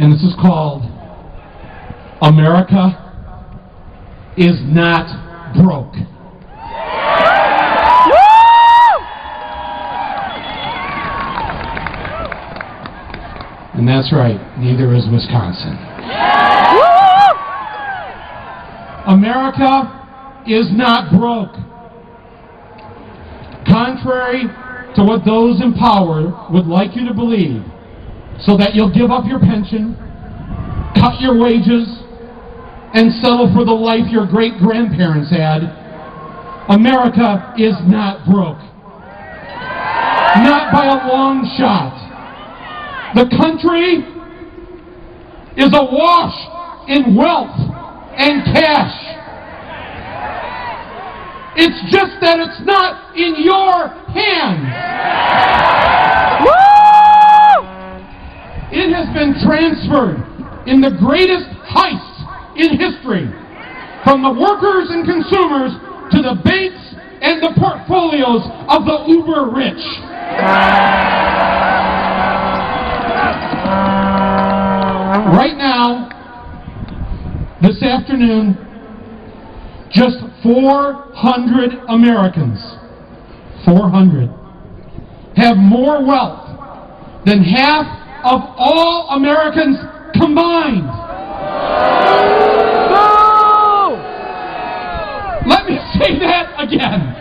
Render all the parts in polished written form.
And this is called America is Not Broke. And that's right, neither is Wisconsin. America is not broke. Contrary to what those in power would like you to believe, so that you'll give up your pension, cut your wages, and settle for the life your great-grandparents had, America is not broke. Not by a long shot. The country is awash in wealth and cash. It's just that it's not in your hands. It has been transferred in the greatest heist in history from the workers and consumers to the banks and the portfolios of the uber rich. Right now, this afternoon, just 400 Americans, 400, have more wealth than half of all Americans combined. No! Let me say that again.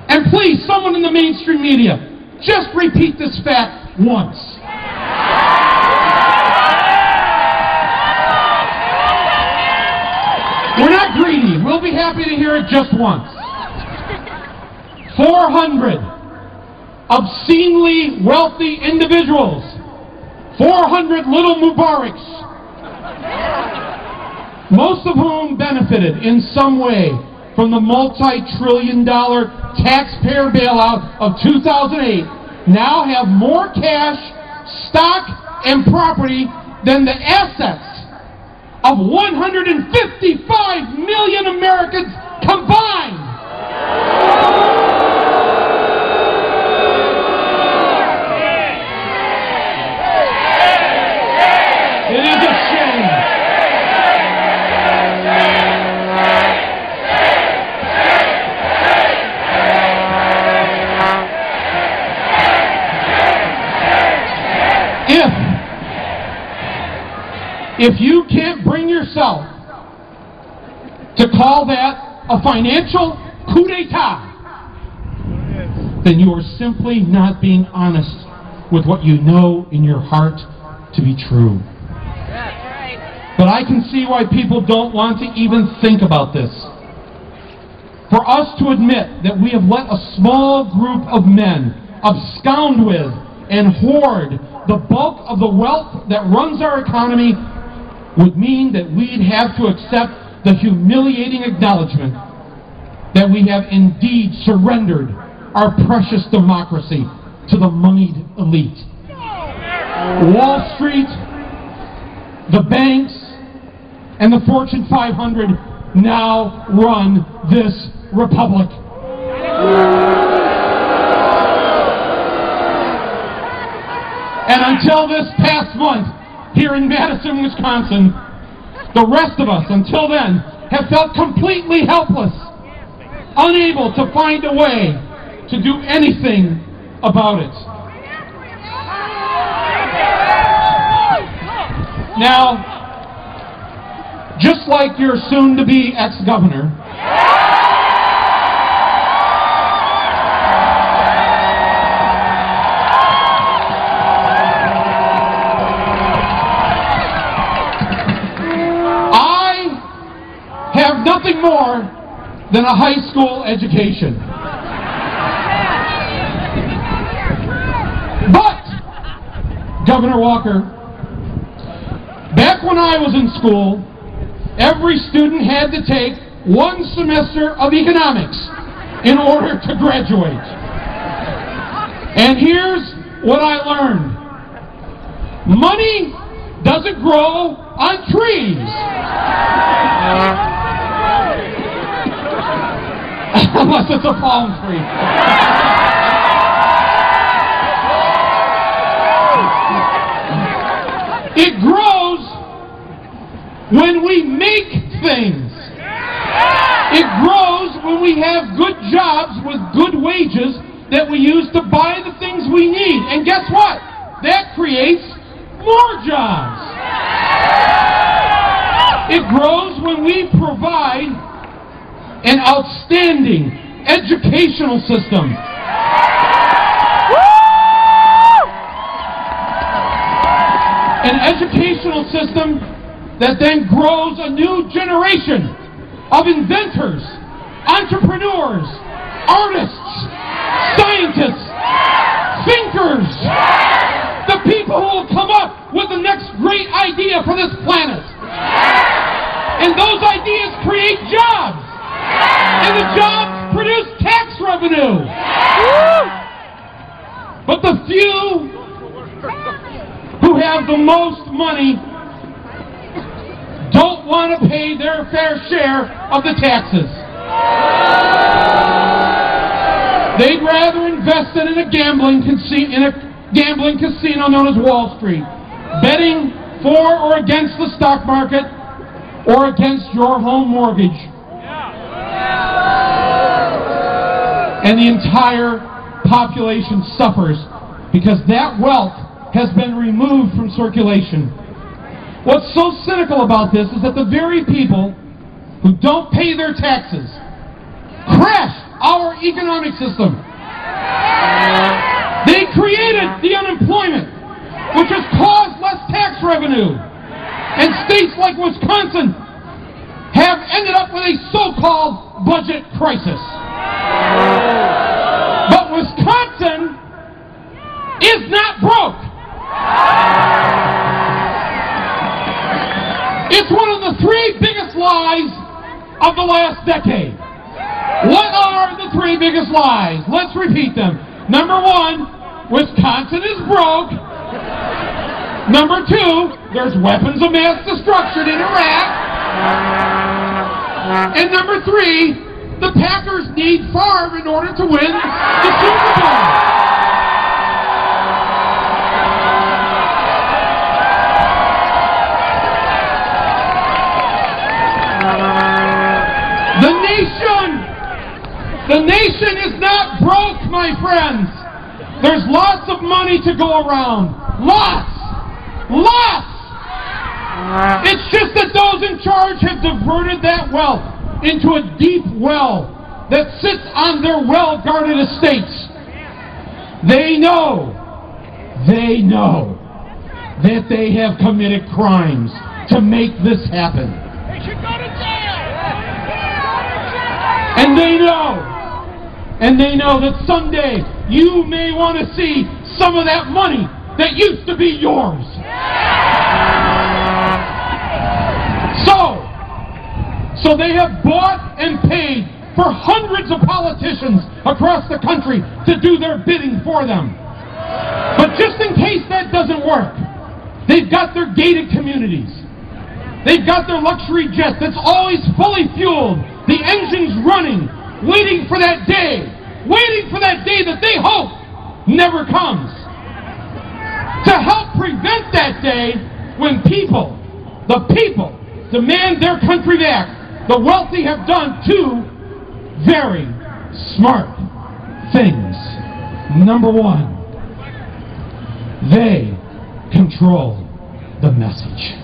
And please, someone in the mainstream media, just repeat this fact once. We're not greedy. We'll be happy to hear it just once. 400 obscenely wealthy individuals. 400 little Mubaraks. Most of whom benefited in some way from the multi-trillion-dollar taxpayer bailout of 2008, now have more cash, stock, and property than the assets of 155 million Americans combined. It is a shame. If you can't bring yourself to call that a financial coup d'etat, then you are simply not being honest with what you know in your heart to be true. But I can see why people don't want to even think about this. For us to admit that we have let a small group of men abscond with and hoard the bulk of the wealth that runs our economy would mean that we'd have to accept the humiliating acknowledgement that we have indeed surrendered our precious democracy to the moneyed elite. Wall Street, the banks, and the Fortune 500 now run this republic. And until this past month, here in Madison, Wisconsin, the rest of us, until then, have felt completely helpless, unable to find a way to do anything about it. Now, just like your soon-to-be ex-governor, have nothing more than a high school education. But, Governor Walker, back when I was in school, every student had to take one semester of economics in order to graduate. And here's what I learned. Money doesn't grow on trees. Unless it's a palm tree. It grows when we make things. It grows when we have good jobs with good wages that we use to buy the things we need. And guess what? That creates more jobs. It grows when we provide an outstanding educational system. An educational system that then grows a new generation of inventors, entrepreneurs, artists, scientists, thinkers, the people who will come up with the next great idea for this planet. And those ideas create jobs. And the jobs produce tax revenue. But the few who have the most money don't want to pay their fair share of the taxes. They'd rather invest it in a gambling casino known as Wall Street, betting for or against the stock market or against your home mortgage. And the entire population suffers because that wealth has been removed from circulation. What's so cynical about this is that the very people who don't pay their taxes crash our economic system. They created the unemployment, which has caused less tax revenue. And states like Wisconsin have ended up with a so-called budget crisis. But Wisconsin is not broke. It's one of the three biggest lies of the last decade. What are the three biggest lies? Let's repeat them. Number one, Wisconsin is broke. Number two, there's weapons of mass destruction in Iraq. And number three, the Packers need Favre in order to win the Super Bowl. The nation is not broke, my friends. There's lots of money to go around. Lots! Lots! It's just that those in charge have diverted that wealth into a deep well that sits on their well-guarded estates. They know that they have committed crimes to make this happen. They should go to jail! And they know that someday you may want to see some of that money that used to be yours. So they have bought and paid for hundreds of politicians across the country to do their bidding for them. But just in case that doesn't work, they've got their gated communities. They've got their luxury jet that's always fully fueled, the engine's running, waiting for that day that they hope never comes. To help prevent that day when the people demand their country back, the wealthy have done two very smart things. Number one, they control the message.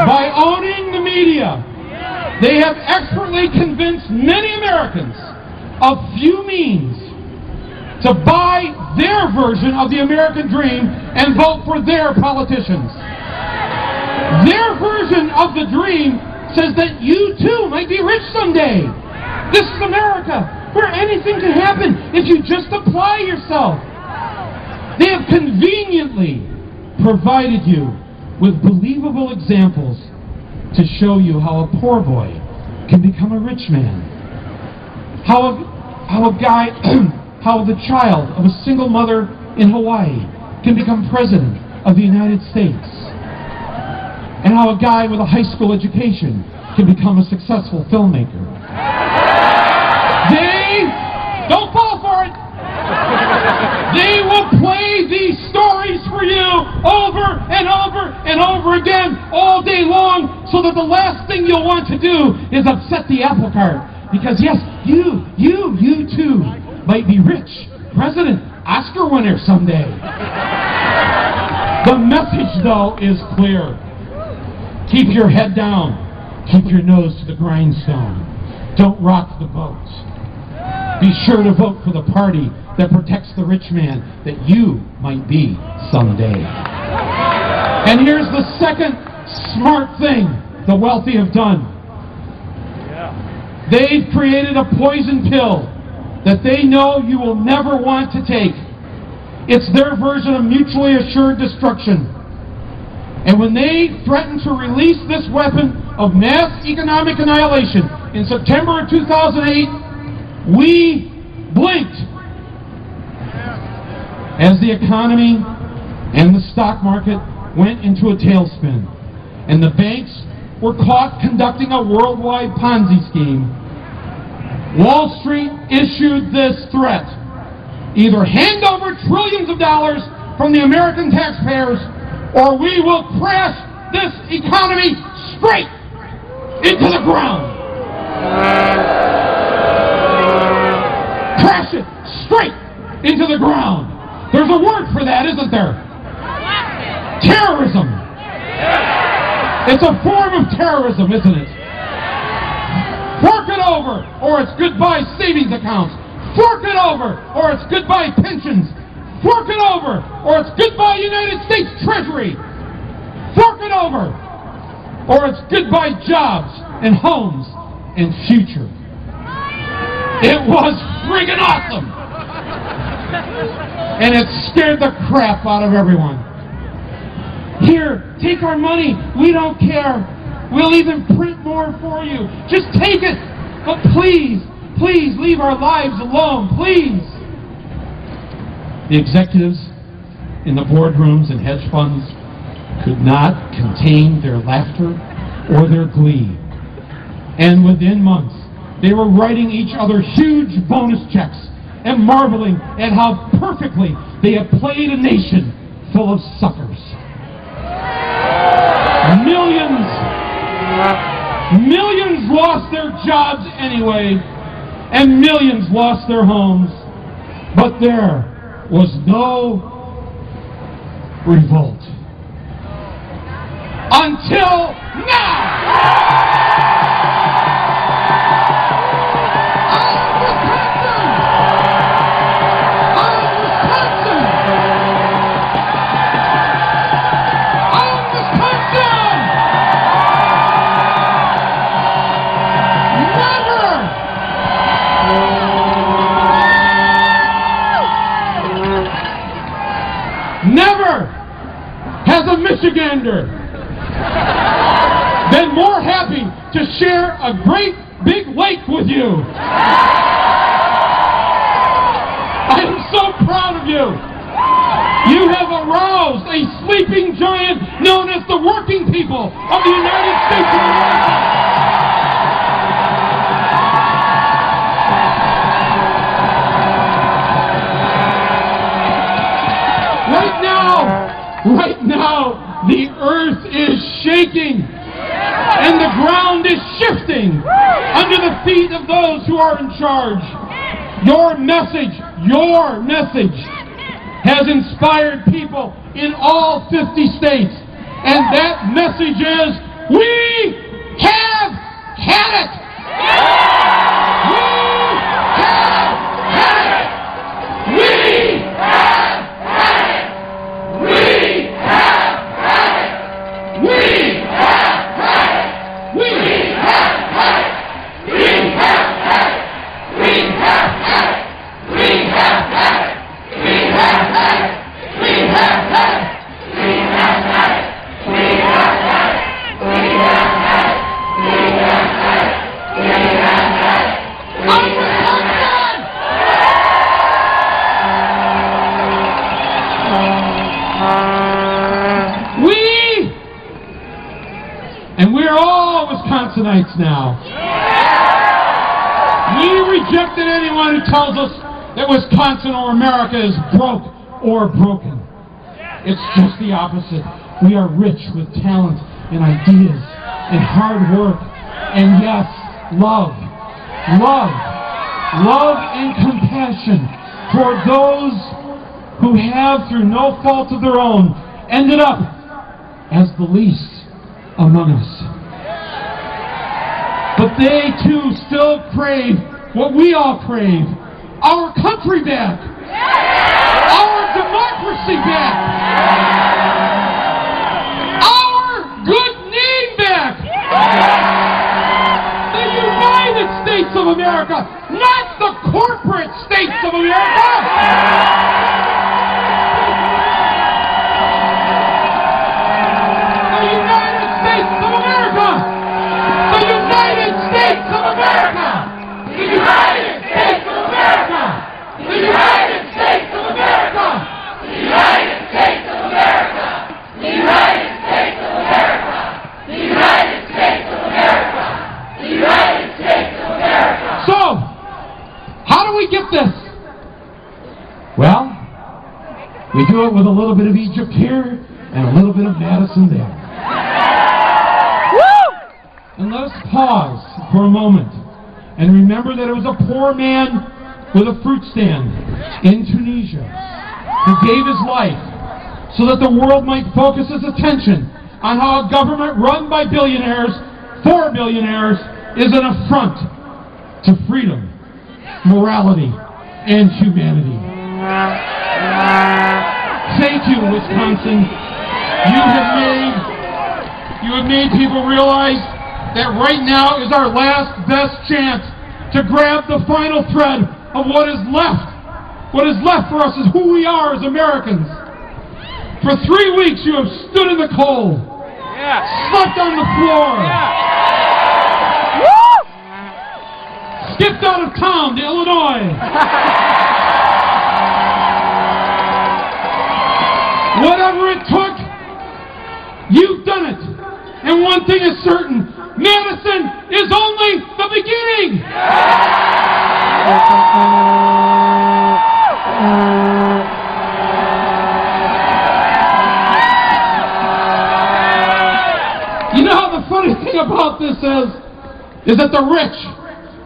By owning the media, they have expertly convinced many Americans of few means to buy their version of the American dream and vote for their politicians. Their version of the dream says that you too might be rich someday. This is America, where anything can happen if you just apply yourself. They have conveniently provided you with believable examples to show you how a poor boy can become a rich man. How the child of a single mother in Hawaii can become president of the United States. And how a guy with a high school education can become a successful filmmaker. Don't fall for it! They will play these stories for you! so that the last thing you'll want to do is upset the apple cart. Because yes, you too might be rich, president, Oscar winner someday. The message, though, is clear. Keep your head down. Keep your nose to the grindstone. Don't rock the boat. Be sure to vote for the party that protects the rich man that you might be someday. And here's the second smart thing the wealthy have done. They've created a poison pill that they know you will never want to take. It's their version of mutually assured destruction. And when they threatened to release this weapon of mass economic annihilation in September of 2008, we blinked. As the economy and the stock market went into a tailspin, and the banks were caught conducting a worldwide Ponzi scheme, Wall Street issued this threat: either hand over trillions of dollars from the American taxpayers, or we will crash this economy straight into the ground. Crash it straight into the ground. There's a word for that, isn't there? Terrorism. It's a form of terrorism, isn't it? Fork it over, or it's goodbye savings accounts. Fork it over, or it's goodbye pensions. Fork it over, or it's goodbye United States Treasury. Fork it over, or it's goodbye jobs and homes and future. It was friggin' awesome! And it scared the crap out of everyone. Here, take our money. We don't care. We'll even print more for you. Just take it. But please, please leave our lives alone. Please. The executives in the boardrooms and hedge funds could not contain their laughter or their glee. And within months, they were writing each other huge bonus checks and marveling at how perfectly they had played a nation full of suckers. Millions lost their jobs anyway, and millions lost their homes. But there was no revolt. Until now! Never has a Michigander been more happy to share a great big lake with you. I am so proud of you. You have aroused a sleeping giant known as the working people of the United States of America. Right now, the earth is shaking and the ground is shifting under the feet of those who are in charge. Your message has inspired people in all 50 states. And that message is, we have had it! We have had it! We have had it! We have had it! We have had it! We have had it! We have had it! We have had it! We have had it! We have had it! We have had it! We have had it! We have had it! We have had it! We have had it! We have had it! And we're all Wisconsinites now. We rejected anyone who tells us that Wisconsin or America is broke or broken. It's just the opposite. We are rich with talent and ideas. and hard work, and yes, love. Love and compassion toward those who have, through no fault of their own, ended up as the least among us. But they too still crave what we all crave: our country back, our democracy back, our good name back, the United States of America, not the corporate states of America. The United States of America. The United States of America. The United States of America. The United States of America. The United States of America. The United States of America. The United States of America. The United States of America. So, how do we get this? Well, we do it with a little bit of Egypt here and a little bit of Madison there. And let us pause for a moment and remember that it was a poor man with a fruit stand in Tunisia who gave his life so that the world might focus its attention on how a government run by billionaires, for billionaires, is an affront to freedom, morality, and humanity. Thank you, Wisconsin. You have made people realize that right now is our last best chance to grab the final thread of what is left. What is left for us is who we are as Americans. For 3 weeks you have stood in the cold, slept on the floor, skipped out of town to Illinois. Whatever it took, you've done it. And one thing is certain: Madison is only the beginning! You know how the funny thing about this is that the rich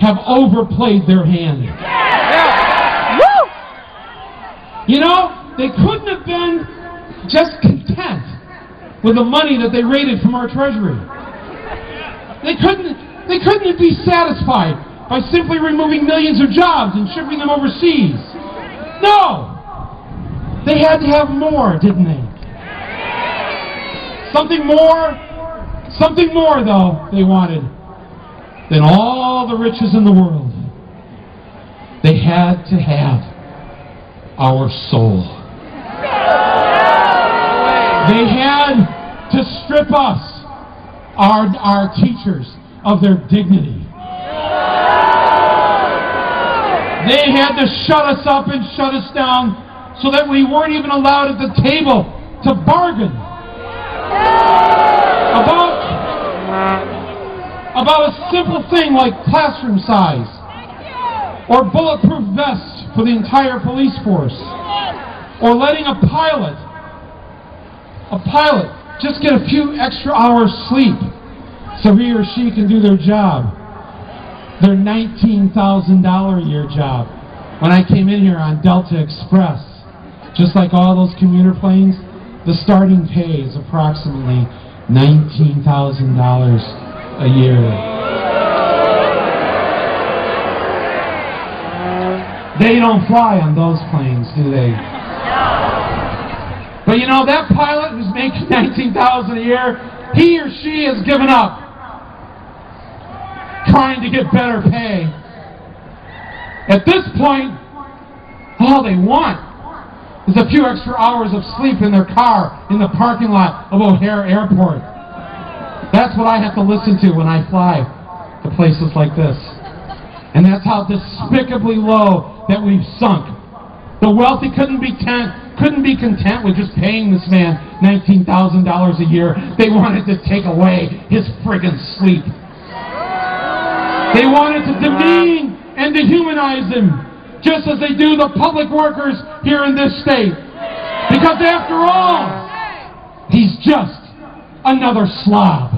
have overplayed their hand. You know, they couldn't have been just content with the money that they raided from our treasury. They couldn't be satisfied by simply removing millions of jobs and shipping them overseas. No! They had to have more, didn't they? Something more, though, they wanted than all the riches in the world. They had to have our soul. They had to strip us, our teachers, of their dignity. They had to shut us up and shut us down so that we weren't even allowed at the table to bargain about a simple thing like classroom size or bulletproof vests for the entire police force, or letting a pilot just get a few extra hours sleep so he or she can do their job, their $19,000 a year job. When I came in here on Delta Express, just like all those commuter planes, the starting pay is approximately $19,000 a year. They don't fly on those planes, do they? But you know, that pilot who's making $19,000 a year, he or she has given up trying to get better pay. At this point, all they want is a few extra hours of sleep in their car in the parking lot of O'Hare Airport. That's what I have to listen to when I fly to places like this. And that's how despicably low that we've sunk. The wealthy couldn't be content with just paying this man $19,000 a year. They wanted to take away his friggin' sleep. They wanted to demean and dehumanize him, just as they do the public workers here in this state. Because after all, he's just another slob.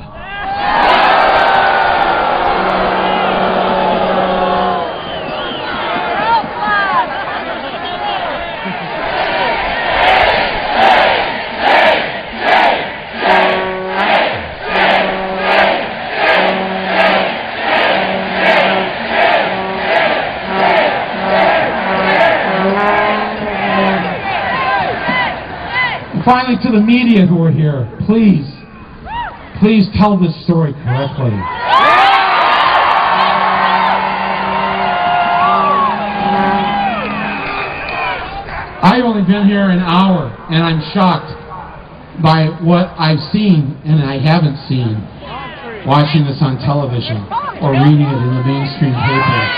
Finally, to the media who are here, please tell this story correctly. I've only been here an hour, and I'm shocked by what I've seen and I haven't seen watching this on television or reading it in the mainstream paper.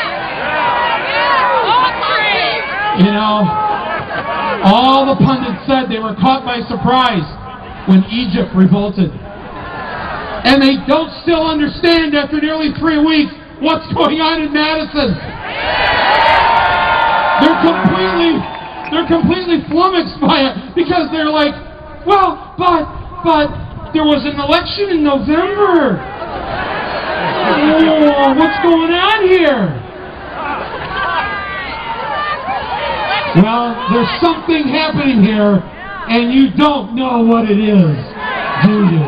You know, all the pundits said they were caught by surprise when Egypt revolted. And they don't still understand after nearly 3 weeks what's going on in Madison. They're completely flummoxed by it because they're like, well, but there was an election in November. Oh, what's going on here? Well, there's something happening here, and you don't know what it is, do you?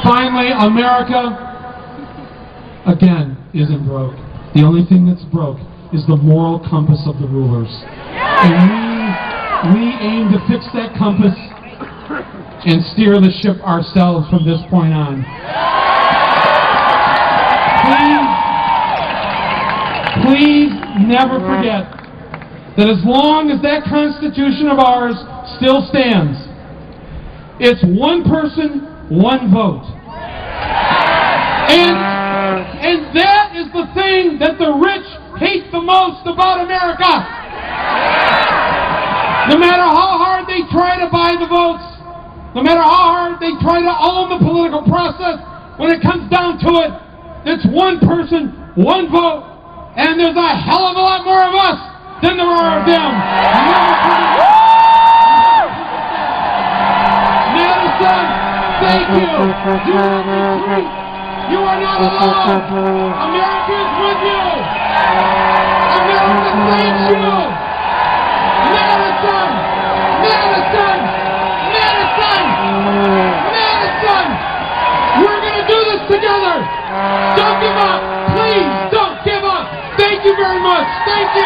Finally, America, again, isn't broke. The only thing that's broke is the moral compass of the rulers. And we aim to fix that compass and steer the ship ourselves from this point on. Please never forget that as long as that Constitution of ours still stands, it's one person, one vote. And that is the thing that the rich hate the most about America. No matter how hard they try to buy the votes, no matter how hard they try to own the political process, when it comes down to it, it's one person, one vote, and there's a hell of a lot more of us than there are of them. Madison, thank you. You are not alone. America is with you. America saves you. Madison, Madison, Madison, Madison. We're going to do this together. Don't give up. Please don't give up. Thank you very much. Thank you.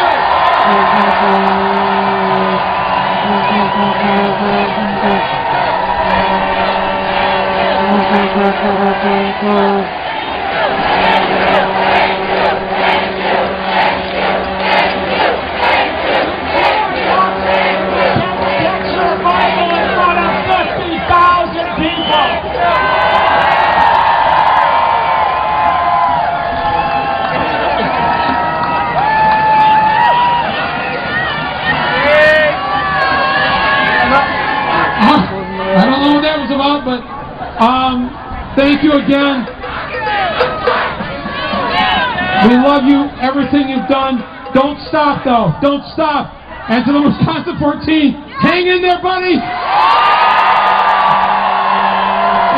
I don't know what that was about, but thank you again. We love you, everything you've done. Don't stop, though. Don't stop. And to the Wisconsin 14, hang in there, buddy.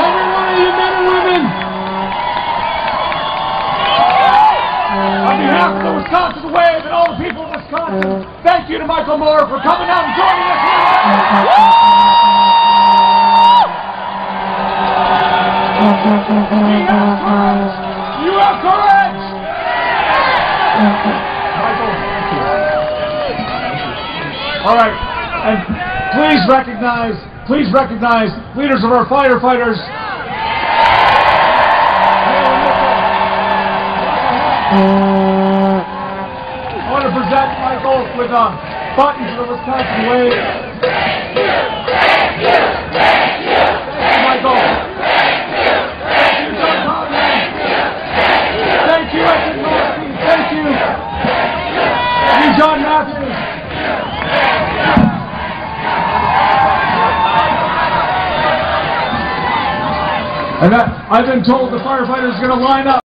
Every one of you men and women. On behalf of the Wisconsin Wave and all the people of Wisconsin, thank you to Michael Moore for coming out and joining us here. You have courage! Michael. All right, and please recognize leaders of our firefighters. I want to present Michael with a button to the Wisconsin Wave. Thank you, Michael. Thank you, John Matthews. And I've been told the firefighters are going to line up.